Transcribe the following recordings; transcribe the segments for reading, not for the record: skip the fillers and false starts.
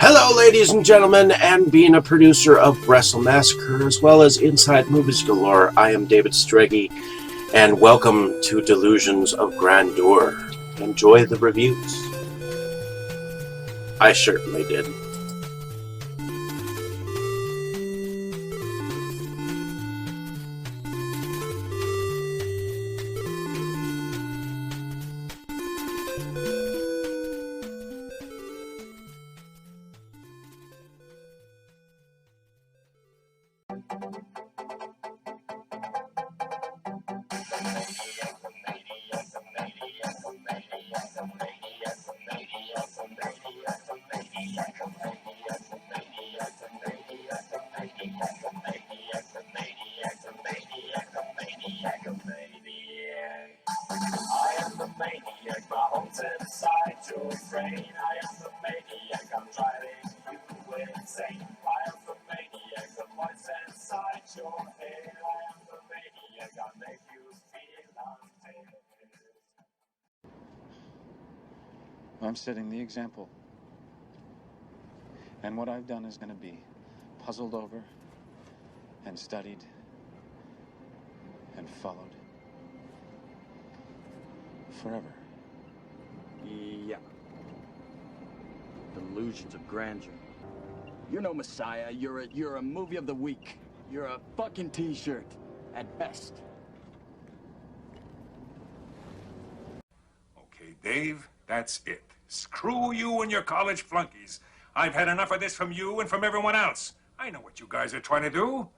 Hello, ladies and gentlemen, and being a producer of Wrestle Massacre as well as Inside Movies Galore, I am David Strege, and welcome to Delusions of Grandeur. Enjoy the reviews. I certainly did. I'm setting the example. And what I've done is going to be puzzled over and studied and followed forever. Yeah. Delusions of grandeur. You're no messiah. You're a movie of the week. You're a fucking t-shirt at best. Okay, Dave, that's it. Screw you and your college flunkies. I've had enough of this from you and from everyone else. I know what you guys are trying to do.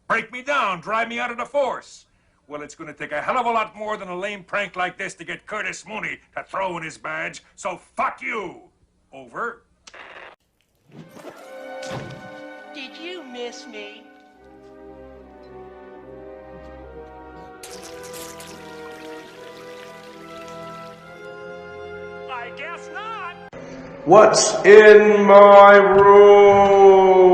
Break me down, drive me out of the force. Well, it's going to take a hell of a lot more than a lame prank like this to get Curtis Mooney to throw in his badge, so fuck you. Over. Did you miss me? I guess not. What's in my room?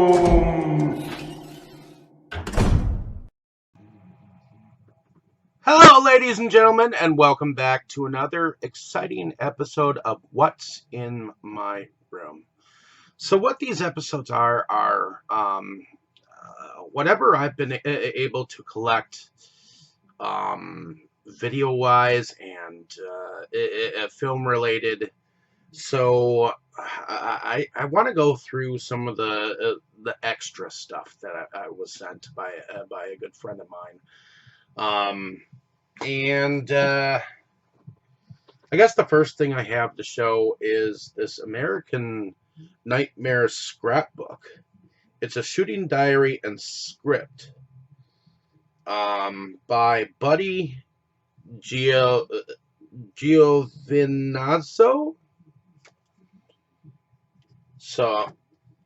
Hello, ladies and gentlemen, and welcome back to another exciting episode of What's in My Room. So what these episodes are whatever I've been able to collect video-wise and film-related. So I want to go through some of the extra stuff that I was sent by a good friend of mine. I guess the first thing I have to show is this American Nightmare scrapbook. It's a shooting diary and script by Buddy Giovinazzo. So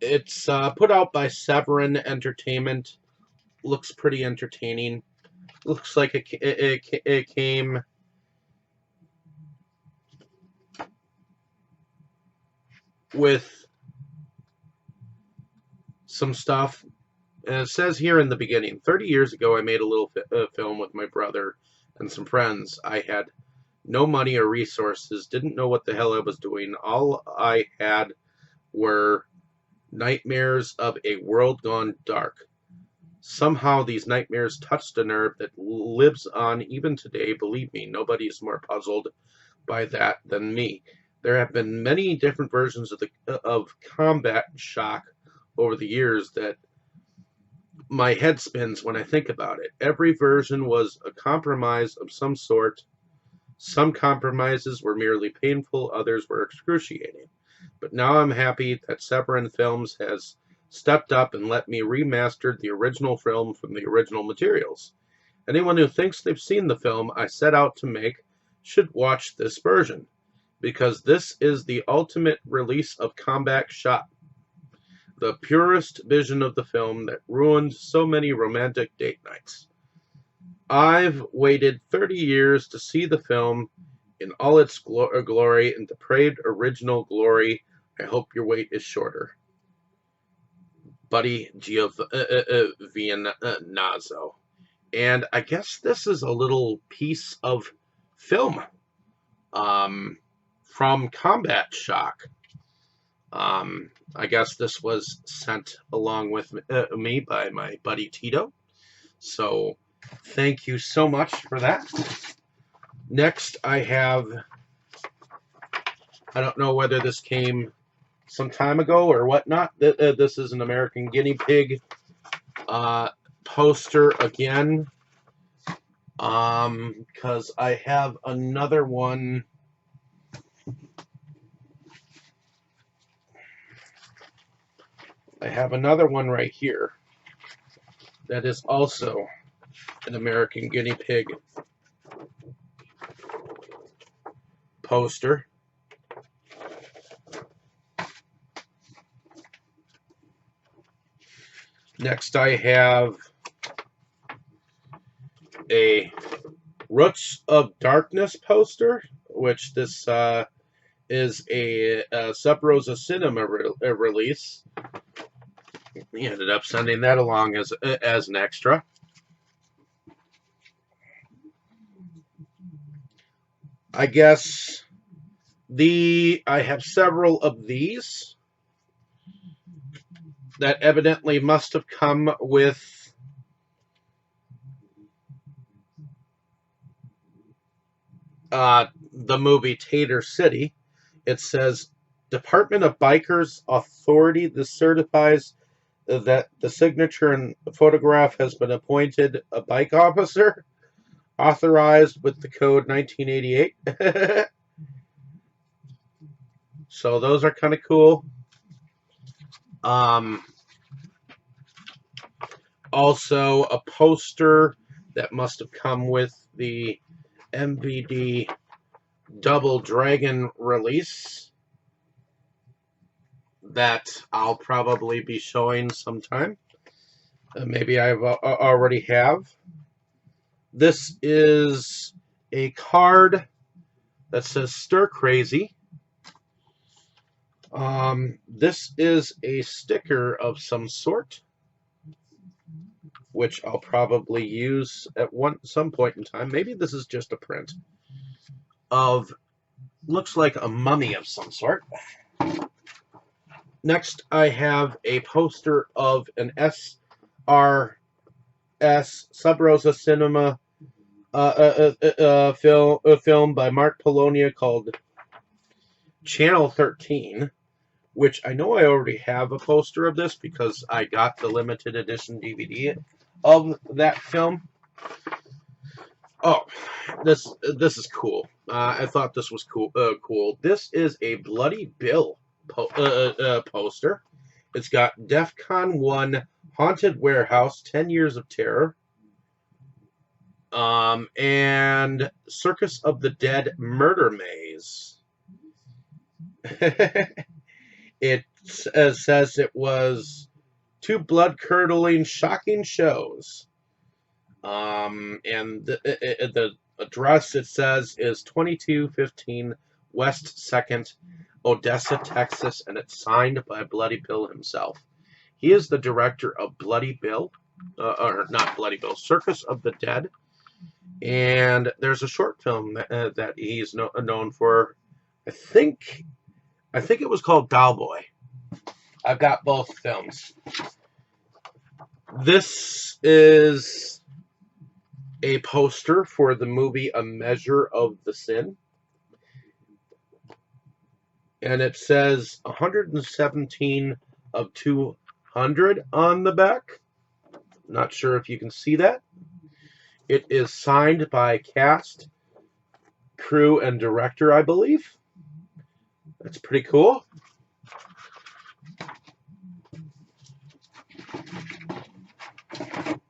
it's put out by Severin Entertainment. Looks pretty entertaining. Looks like it came with some stuff. And it says here in the beginning, 30 years ago, I made a little film with my brother and some friends. I had no money or resources, didn't know what the hell I was doing. All I had were nightmares of a world gone dark. Somehow these nightmares touched a nerve that lives on even today. Believe me, nobody is more puzzled by that than me. There have been many different versions of Combat Shock over the years that my head spins when I think about it. Every version was a compromise of some sort. Some compromises were merely painful, others were excruciating. But now I'm happy that Severin Films has stepped up and let me remaster the original film from the original materials. Anyone who thinks they've seen the film I set out to make should watch this version, because this is the ultimate release of Combat Shock, the purest vision of the film that ruined so many romantic date nights. I've waited 30 years to see the film in all its glory and depraved original glory. I hope your wait is shorter. Buddy Giovinazzo. And I guess this is a little piece of film from Combat Shock. I guess this was sent along with me by my buddy Tito. So thank you so much for that. Next, I have, I don't know whether this came some time ago or whatnot. This is an American Guinea Pig poster again. Because I have another one. I have another one right here that is also an American Guinea Pig poster. Next, I have a Roots of Darkness poster, which this is a Sub Rosa Cinema release. He ended up sending that along as an extra. I guess I have several of these that evidently must have come with the movie Tater City. It says, Department of Bikers Authority. This certifies that the signature and photograph has been appointed a bike officer, authorized with the code 1988. So those are kind of cool. Also, a poster that must have come with the MVD Double Dragon release that I'll probably be showing sometime. Maybe I already have. This is a card that says Stir Crazy. This is a sticker of some sort, which I'll probably use at some point in time. Maybe this is just a print of, looks like a mummy of some sort. Next, I have a poster of an SRS Sub Rosa Cinema film by Mark Polonia called Channel 13, which I know I already have a poster of this because I got the limited edition DVD of that film. Oh, this is cool. I thought this was cool. This is a Bloody Bill poster. It's got DEFCON 1 Haunted Warehouse, 10 Years of Terror, and Circus of the Dead Murder Maze. It says it was 2 blood-curdling, shocking shows. And the address, it says, is 2215 West 2nd, Odessa, Texas, and it's signed by Bloody Bill himself. He is the director of Bloody Bill, or not Bloody Bill, Circus of the Dead. And there's a short film that he's known for. I think it was called Cowboy. I've got both films. This is a poster for the movie A Measure of the Sin. And it says 117 of 200 on the back. Not sure if you can see that. It is signed by cast, crew, and director, I believe. That's pretty cool.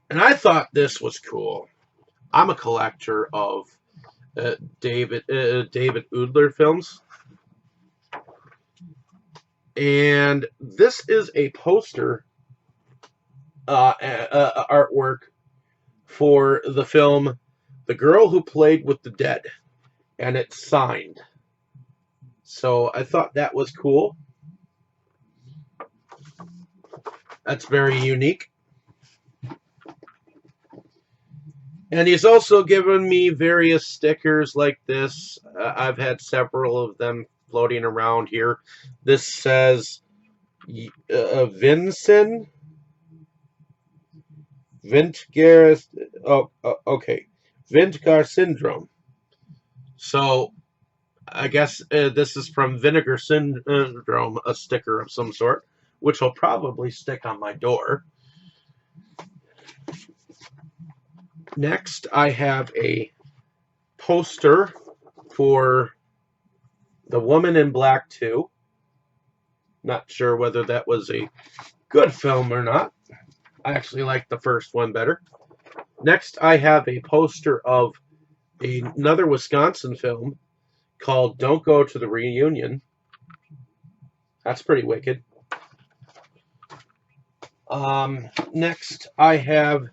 And I thought this was cool. I'm a collector of David Oudler films. And this is a poster artwork for the film The Girl Who Played with the Dead. And it's signed. So I thought that was cool. That's very unique. And he's also given me various stickers like this. I've had several of them floating around here. This says Vintgar. Okay. Vintgar syndrome. So I guess this is from Vinegar Syndrome, a sticker of some sort, which will probably stick on my door. Next, I have a poster for The Woman in Black 2. Not sure whether that was a good film or not. I actually like the first one better. Next, I have a poster of another Wisconsin film called Don't Go to the Reunion. That's pretty wicked. Next, I have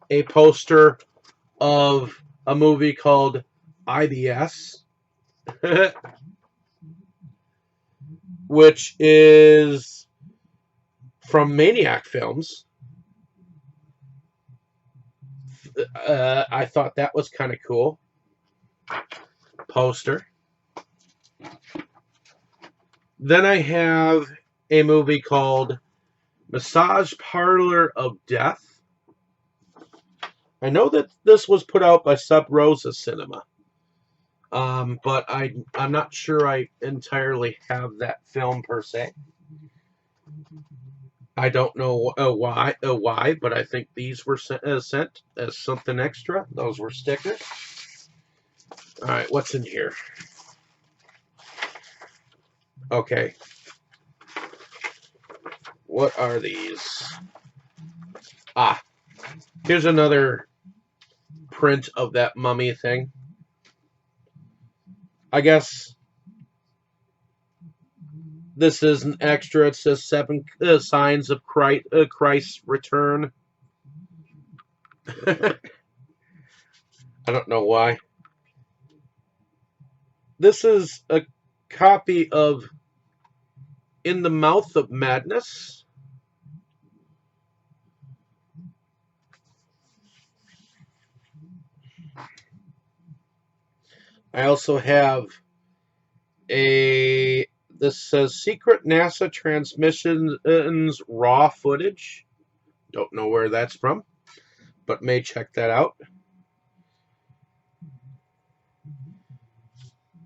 a poster of a movie called IBS, which is from Maniac Films. I thought that was kind of cool. Poster. Then I have a movie called Massage Parlor of Death. I know that this was put out by Sub Rosa Cinema, but I'm not sure I entirely have that film per se. I don't know why, but I think these were sent as something extra. Those were stickers. All right, what's in here? Okay. What are these? Ah, here's another print of that mummy thing. I guess this is an extra. It says 7 signs of Christ's return. I don't know why. This is a copy of In the Mouth of Madness. I also have this says Secret NASA Transmissions Raw Footage. Don't know where that's from, but may check that out.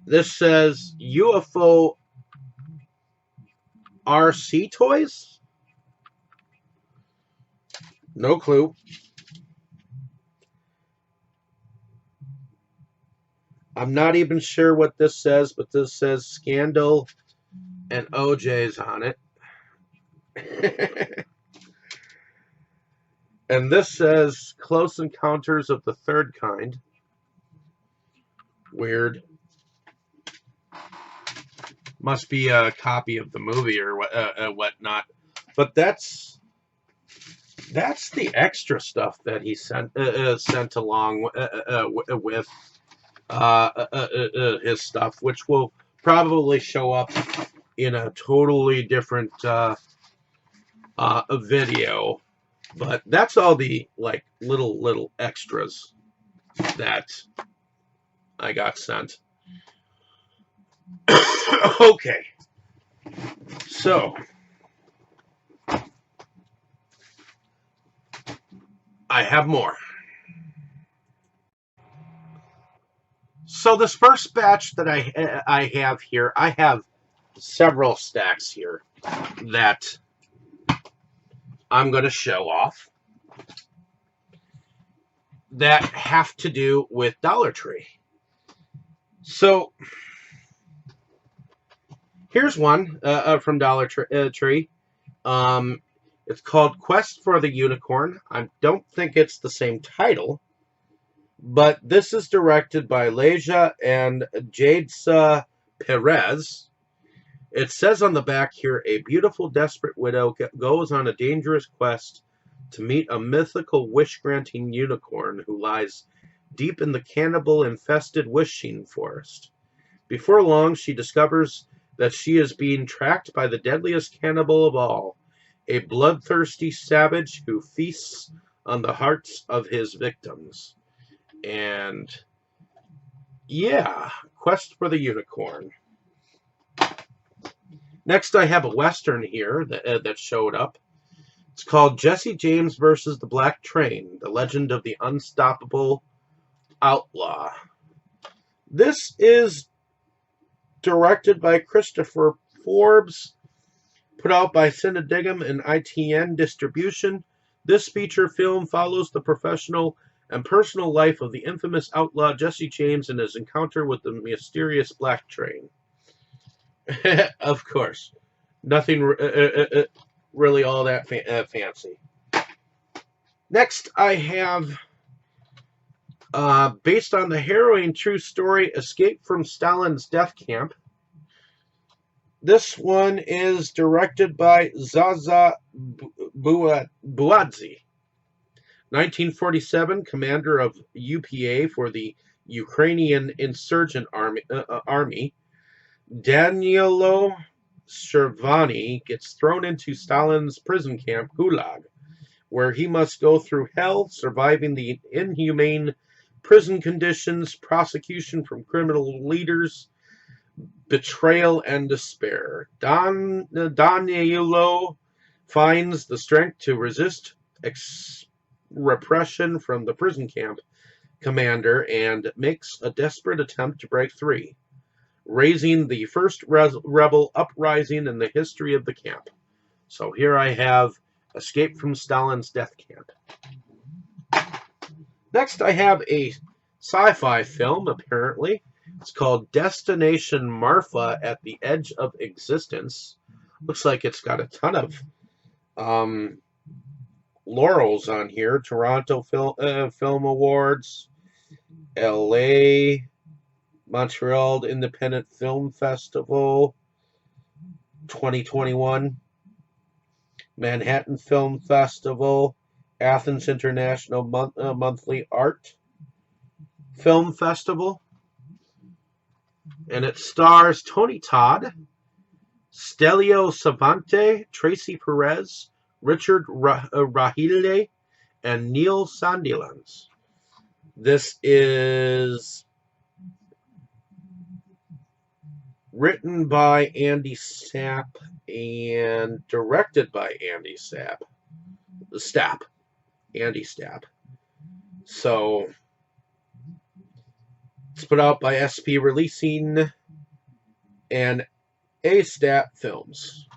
This says UFO RC toys? No clue. I'm not even sure what this says, but this says Scandal and OJ's on it. And this says Close Encounters of the Third Kind. Weird. Must be a copy of the movie or whatnot. But that's the extra stuff that he sent along with his stuff, which will probably show up in a totally different video. But that's all the like little extras that I got sent. Okay, so I have more. So this first batch that I have here, I have several stacks here that I'm going to show off that have to do with Dollar Tree. So here's one from Dollar Tree. It's called Quest for the Unicorn. I don't think it's the same title, but this is directed by Leja and Jadesa Perez. It says on the back here, a beautiful, desperate widow goes on a dangerous quest to meet a mythical wish-granting unicorn who lies deep in the cannibal-infested wishing forest. Before long, she discovers that she is being tracked by the deadliest cannibal of all, a bloodthirsty savage who feasts on the hearts of his victims. And yeah, Quest for the Unicorn. Next, I have a Western here that showed up. It's called Jesse James versus the Black Train, The Legend of the Unstoppable Outlaw. This is directed by Christopher Forbes, put out by Cinedigm and ITN Distribution. This feature film follows the professional and personal life of the infamous outlaw Jesse James and his encounter with the mysterious Black Train. Of course, nothing really all that fancy. Next, I have, based on the harrowing true story, Escape from Stalin's Death Camp. This one is directed by Zaza Buadzi. 1947, commander of UPA for the Ukrainian insurgent army, Danilo Shervani gets thrown into Stalin's prison camp, Gulag, where he must go through hell, surviving the inhumane prison conditions, prosecution from criminal leaders, betrayal, and despair. Danilo finds the strength to resist repression from the prison camp commander and makes a desperate attempt to break free, raising the first rebel uprising in the history of the camp. So here I have Escape from Stalin's Death Camp. Next, I have a sci-fi film, apparently. It's called Destination Marfa at the Edge of Existence. Looks like it's got a ton of laurels on here. Toronto Film Awards, LA, Montreal Independent Film Festival, 2021, Manhattan Film Festival, Athens International Monthly Art Film Festival. And it stars Tony Todd, Stelio Savante, Tracy Perez, Richard Rahilde, and Neil Sandilands. This is written by Andy Stapp and directed by Andy Stapp. Andy Stapp. So it's put out by SP Releasing and A-Stat Films.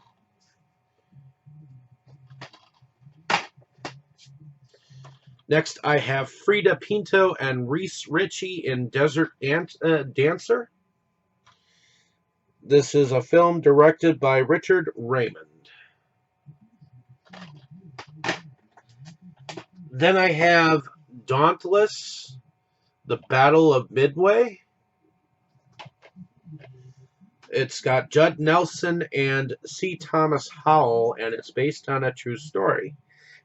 Next, I have Frida Pinto and Reese Ritchie in Desert Dancer. This is a film directed by Richard Raymond. Then I have Dauntless, The Battle of Midway. It's got Judd Nelson and C. Thomas Howell, and it's based on a true story.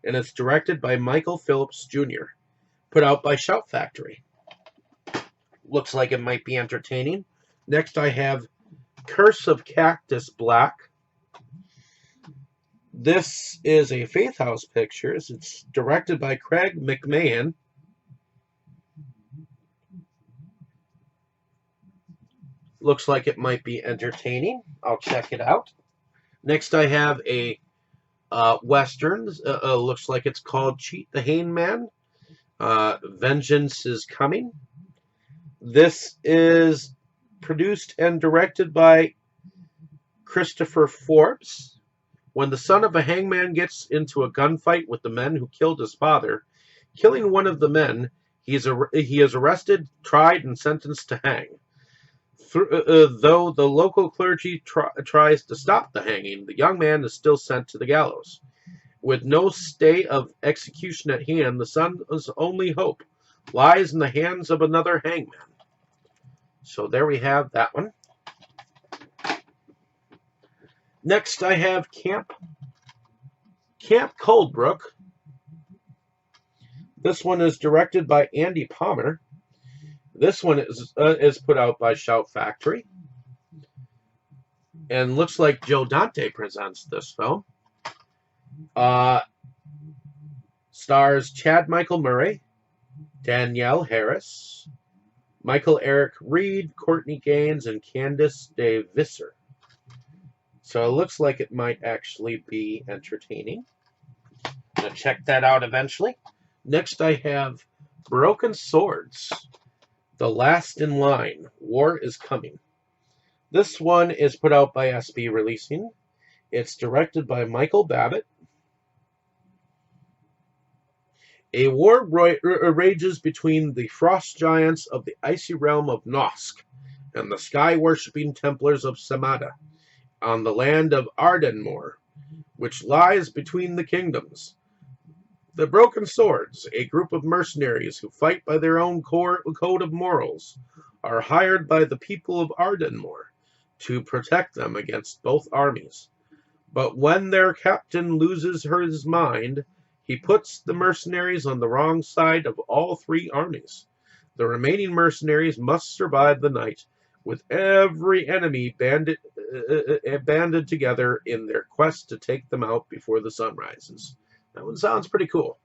And it's directed by Michael Phillips Jr., put out by Shout Factory. Looks like it might be entertaining. Next, I have Curse of Cactus Black. This is a Faith House Pictures. It's directed by Craig McMahon. Looks like it might be entertaining. I'll check it out. Next, I have a Western. Looks like it's called Cheat the Hangman. Vengeance is Coming. This is produced and directed by Christopher Forbes. When the son of a hangman gets into a gunfight with the men who killed his father, killing one of the men, he is arrested, tried, and sentenced to hang. Though the local clergy tries to stop the hanging, the young man is still sent to the gallows. With no stay of execution at hand, the son's only hope lies in the hands of another hangman. So there we have that one. Next, I have Camp Coldbrook. This one is directed by Andy Palmer. This one is put out by Shout Factory. And looks like Joe Dante presents this film. Stars Chad Michael Murray, Danielle Harris, Michael Eric Reed, Courtney Gaines, and Candice Day Visser. So it looks like it might actually be entertaining. I'm going to check that out eventually. Next I have Broken Swords, The Last in Line, War is Coming. This one is put out by SB Releasing. It's directed by Michael Babbitt. A war rages between the frost giants of the icy realm of Nosk and the sky-worshipping Templars of Samada on the land of Ardenmoor, which lies between the kingdoms. The Broken Swords, a group of mercenaries who fight by their own code of morals, are hired by the people of Ardenmoor to protect them against both armies. But when their captain loses his mind, he puts the mercenaries on the wrong side of all three armies. The remaining mercenaries must survive the night, with every enemy banded together in their quest to take them out before the sun rises. That one sounds pretty cool.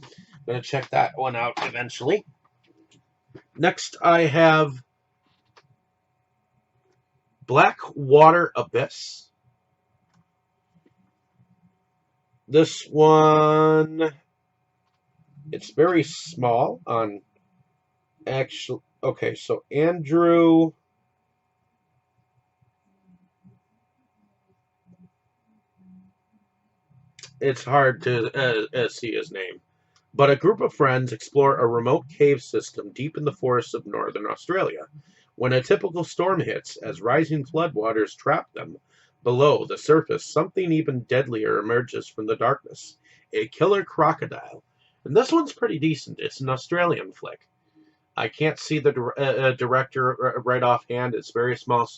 I'm going to check that one out eventually. Next, I have Blackwater Abyss. This one, it's very small on actual. Okay, so Andrew. It's hard to see his name. But a group of friends explore a remote cave system deep in the forests of northern Australia. When a typical storm hits, as rising floodwaters trap them below the surface, something even deadlier emerges from the darkness. A killer crocodile. And this one's pretty decent. It's an Australian flick. I can't see the director right offhand. It's very small.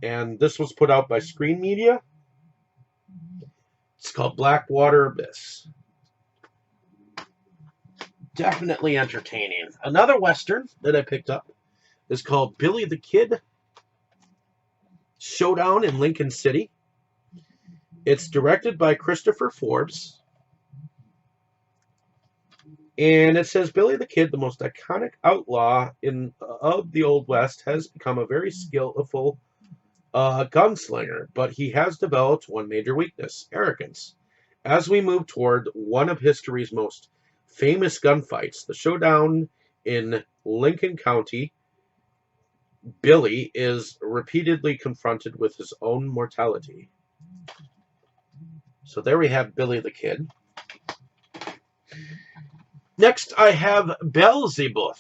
And this was put out by Screen Media. It's called Blackwater Abyss. Definitely entertaining. Another Western that I picked up is called Billy the Kid, Showdown in Lincoln City. It's directed by Christopher Forbes. And it says Billy the Kid, the most iconic outlaw of the Old West, has become a very skillful gunslinger, but he has developed one major weakness: arrogance. As we move toward one of history's most famous gunfights, the showdown in Lincoln County, Billy is repeatedly confronted with his own mortality. So there we have Billy the Kid. Next, I have Beelzebub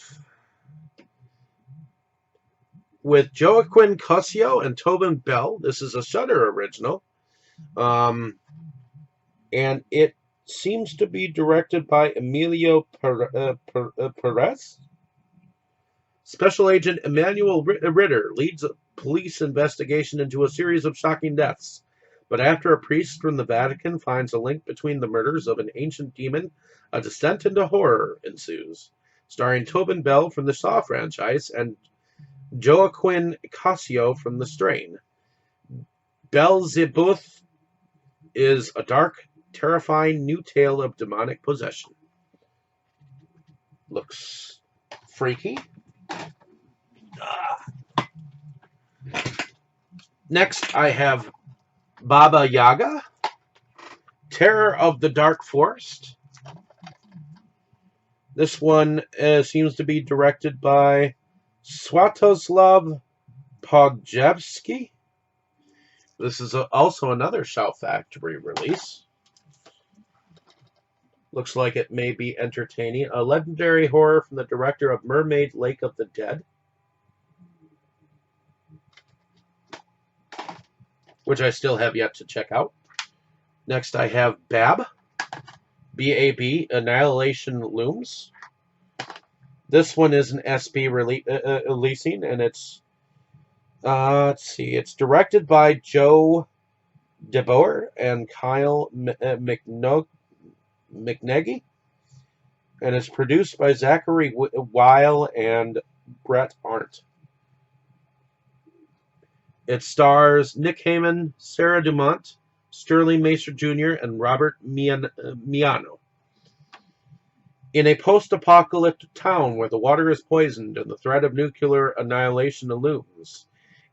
with Joaquin Cosio and Tobin Bell. This is a Shudder original. And it seems to be directed by Emilio Perez. Special Agent Emmanuel Ritter leads a police investigation into a series of shocking deaths. But after a priest from the Vatican finds a link between the murders of an ancient demon, a descent into horror ensues. Starring Tobin Bell from the Saw franchise and Joaquin Cosio from The Strain. Beelzebub is a dark, terrifying new tale of demonic possession. Looks freaky. Next, I have Baba Yaga, Terror of the Dark Forest. This one seems to be directed by Swiatoslav Podjevsky. This is also another Shout Factory release. Looks like it may be entertaining. A legendary horror from the director of Mermaid Lake of the Dead, which I still have yet to check out. Next, I have Bab, B-A-B, Annihilation Looms. This one is an SB releasing, and it's, let's see, it's directed by Joe DeBoer and Kyle McNeggy, and it's produced by Zachary Weil and Brett Arndt. It stars Nick Heyman, Sarah Dumont, Sterling Macer Jr., and Robert Miano. In a post-apocalyptic town where the water is poisoned and the threat of nuclear annihilation looms,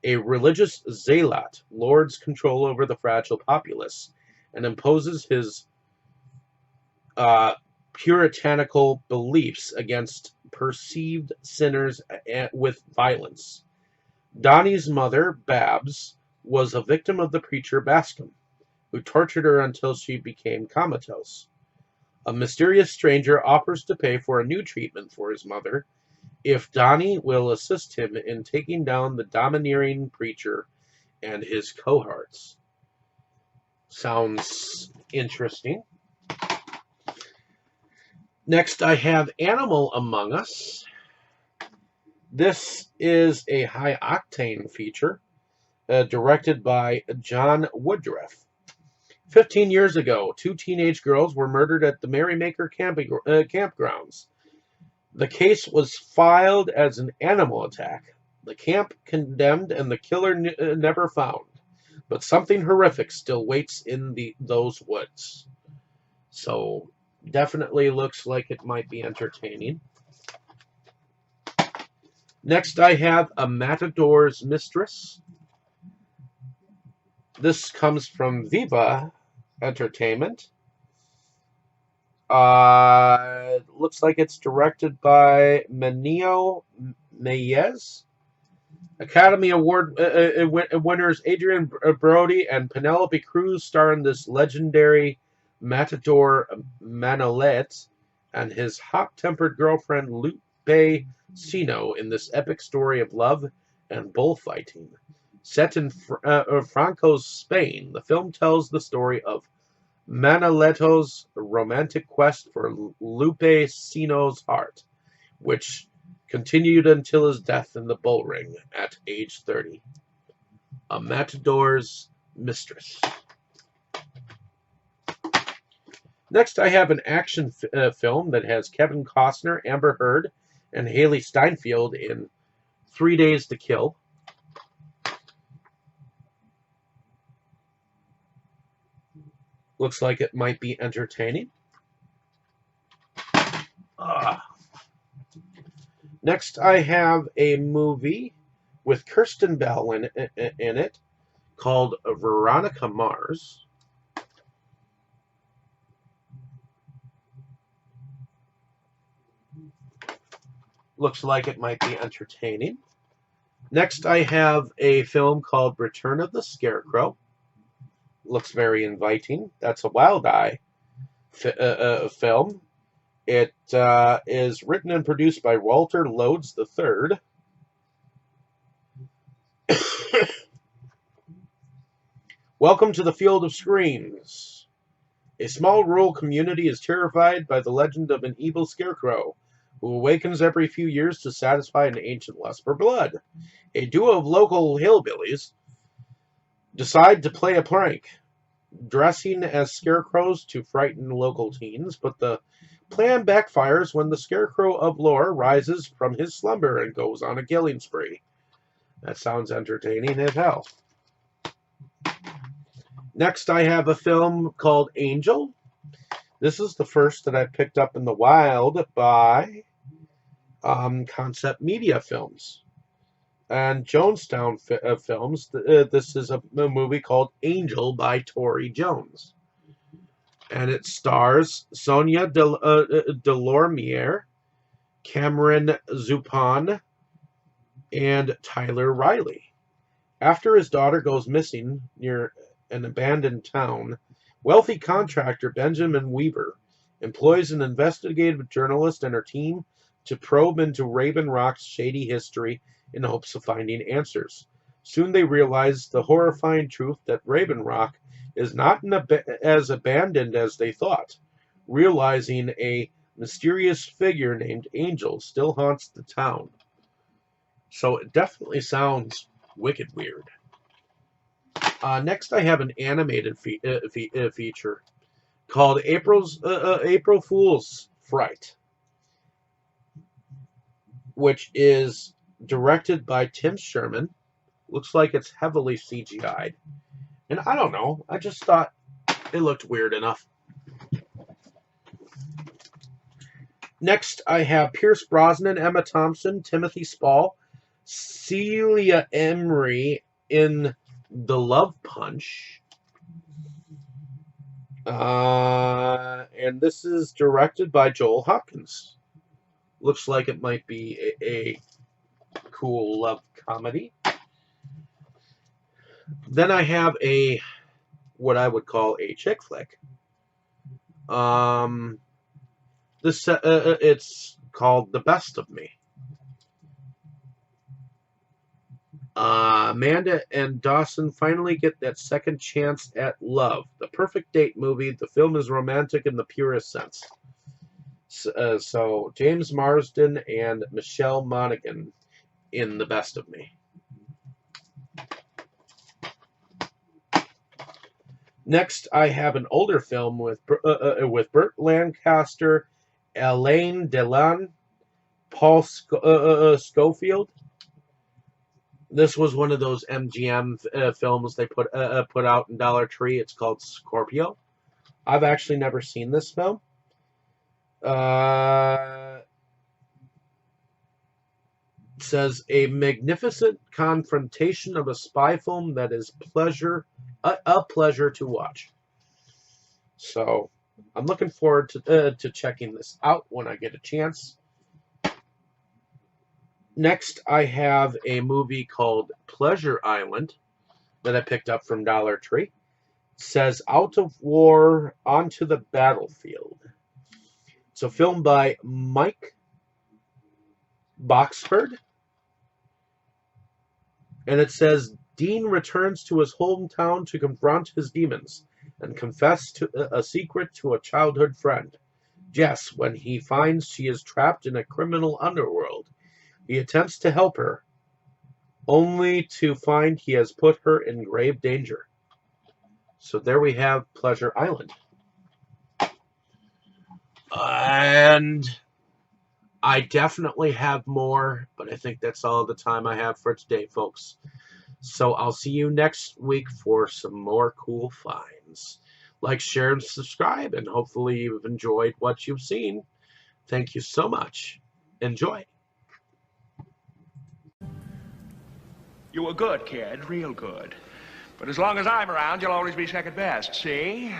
a religious zealot lords control over the fragile populace and imposes his puritanical beliefs against perceived sinners with violence. Donnie's mother, Babs, was a victim of the preacher Bascom, who tortured her until she became comatose. A mysterious stranger offers to pay for a new treatment for his mother if Donnie will assist him in taking down the domineering preacher and his cohorts. Sounds interesting. Next, I have Animal Among Us. This is a high-octane feature directed by John Woodruff. 15 years ago, 2 teenage girls were murdered at the Merrymaker campgrounds. The case was filed as an animal attack. The camp condemned and the killer never found. But something horrific still waits in those woods. So, definitely looks like it might be entertaining. Next, I have A Matador's Mistress. This comes from Viva Entertainment. Looks like it's directed by Menio Meyes. Academy Award winners Adrian Brody and Penelope Cruz star in this legendary matador Manolete and his hot-tempered girlfriend Lupe Sino in this epic story of love and bullfighting. Set in Franco's Spain, the film tells the story of Manoleto's romantic quest for Lupe Sino's heart, which continued until his death in the bull ring at age 30. A Matador's Mistress. Next, I have an action film that has Kevin Costner, Amber Heard, and Haley Steinfeld in 3 Days to Kill. Looks like it might be entertaining. Next, I have a movie with Kirsten Bell in it called Veronica Mars. Looks like it might be entertaining. Next, I have a film called Return of the Scarecrow. Looks very inviting. That's a Wild Eye film. It is written and produced by Walter Lodes III. Welcome to the Field of Screams. A small rural community is terrified by the legend of an evil scarecrow who awakens every few years to satisfy an ancient lust for blood. A duo of local hillbillies decide to play a prank, dressing as scarecrows to frighten local teens, but the plan backfires when the Scarecrow of lore rises from his slumber and goes on a killing spree. That sounds entertaining as hell. Next, I have a film called Angel. This is the first that I picked up in the wild by Concept Media Films and Jonestown Films. This is a movie called Angel by Tori Jones. And it stars Sonia Delormier, Cameron Zupon, and Tyler Riley. After his daughter goes missing near an abandoned town, wealthy contractor Benjamin Weaver employs an investigative journalist and her team to probe into Raven Rock's shady history in hopes of finding answers. Soon they realize the horrifying truth that Raven Rock is not as abandoned as they thought, realizing a mysterious figure named Angel still haunts the town. So it definitely sounds wicked weird. Next, I have an animated feature called April Fool's Fright, which is directed by Tim Sherman. Looks like it's heavily CGI'd. And I don't know, I just thought it looked weird enough. Next, I have Pierce Brosnan, Emma Thompson, Timothy Spall, Celia Emery in The Love Punch. And this is directed by Joel Hopkins. Looks like it might be a cool love comedy. Then I have what I would call a chick flick. It's called The Best of Me. Amanda and Dawson finally get that second chance at love. The perfect date movie. The film is romantic in the purest sense. So James Marsden and Michelle Monaghan in The Best of Me. Next, I have an older film with Burt Lancaster, Alain Delon, Paul Scofield. This was one of those MGM films they put out in Dollar Tree. It's called Scorpio. I've actually never seen this film. It says a magnificent confrontation of a spy film that is a pleasure to watch. So I'm looking forward to checking this out when I get a chance. Next, I have a movie called Pleasure Island that I picked up from Dollar Tree. It says Out of War, Onto the Battlefield. It's a film by Mike Boxford. And it says Dean returns to his hometown to confront his demons and confess a secret to a childhood friend, Jess, when he finds she is trapped in a criminal underworld. He attempts to help her, only to find he has put her in grave danger. So there we have Pleasure Island. And I definitely have more, but I think that's all the time I have for today, folks. So I'll see you next week for some more cool finds. Like, share, and subscribe, and hopefully you've enjoyed what you've seen. Thank you so much. Enjoy. You were good, kid, real good. But as long as I'm around, you'll always be second best, see?